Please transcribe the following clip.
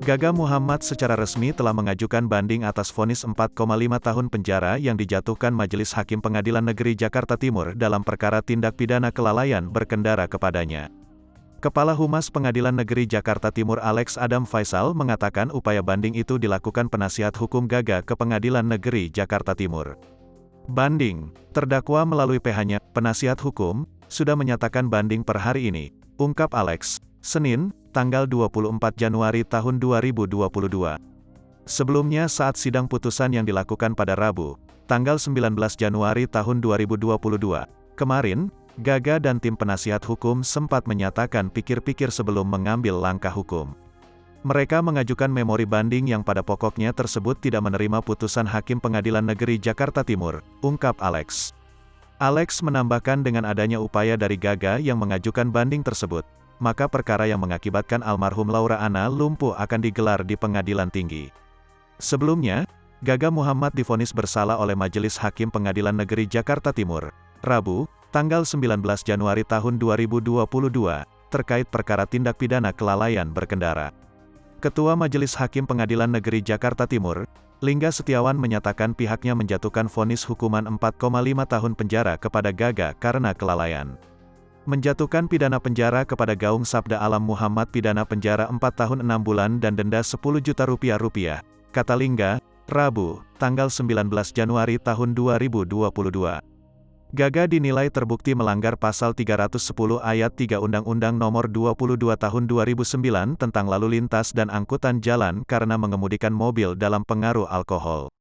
Gaga Muhammad secara resmi telah mengajukan banding atas vonis 4,5 tahun penjara yang dijatuhkan Majelis Hakim Pengadilan Negeri Jakarta Timur dalam perkara tindak pidana kelalaian berkendara kepadanya. Kepala Humas Pengadilan Negeri Jakarta Timur Alex Adam Faisal mengatakan upaya banding itu dilakukan penasihat hukum Gaga ke Pengadilan Negeri Jakarta Timur. Banding, terdakwa melalui PH-nya, penasihat hukum, sudah menyatakan banding per hari ini, ungkap Alex, Senin, tanggal 24 Januari tahun 2022. Sebelumnya saat sidang putusan yang dilakukan pada Rabu, tanggal 19 Januari tahun 2022, kemarin, Gaga dan tim penasihat hukum sempat menyatakan pikir-pikir sebelum mengambil langkah hukum. Mereka mengajukan memori banding yang pada pokoknya tersebut tidak menerima putusan Hakim Pengadilan Negeri Jakarta Timur, ungkap Alex. Alex menambahkan dengan adanya upaya dari Gaga yang mengajukan banding tersebut, maka perkara yang mengakibatkan almarhum Laura Anna lumpuh akan digelar di Pengadilan Tinggi. Sebelumnya, Gaga Muhammad divonis bersalah oleh Majelis Hakim Pengadilan Negeri Jakarta Timur, Rabu, tanggal 19 Januari tahun 2022, terkait perkara tindak pidana kelalaian berkendara. Ketua Majelis Hakim Pengadilan Negeri Jakarta Timur, Lingga Setiawan menyatakan pihaknya menjatuhkan vonis hukuman 4,5 tahun penjara kepada Gaga karena kelalaian. Menjatuhkan pidana penjara kepada Gaung Sabda Alam Muhammad pidana penjara 4 tahun 6 bulan dan denda 10 juta rupiah, kata Lingga, Rabu, tanggal 19 Januari tahun 2022. Gaga dinilai terbukti melanggar pasal 310 ayat 3 Undang-Undang Nomor 22 Tahun 2009 tentang lalu lintas dan angkutan jalan karena mengemudikan mobil dalam pengaruh alkohol.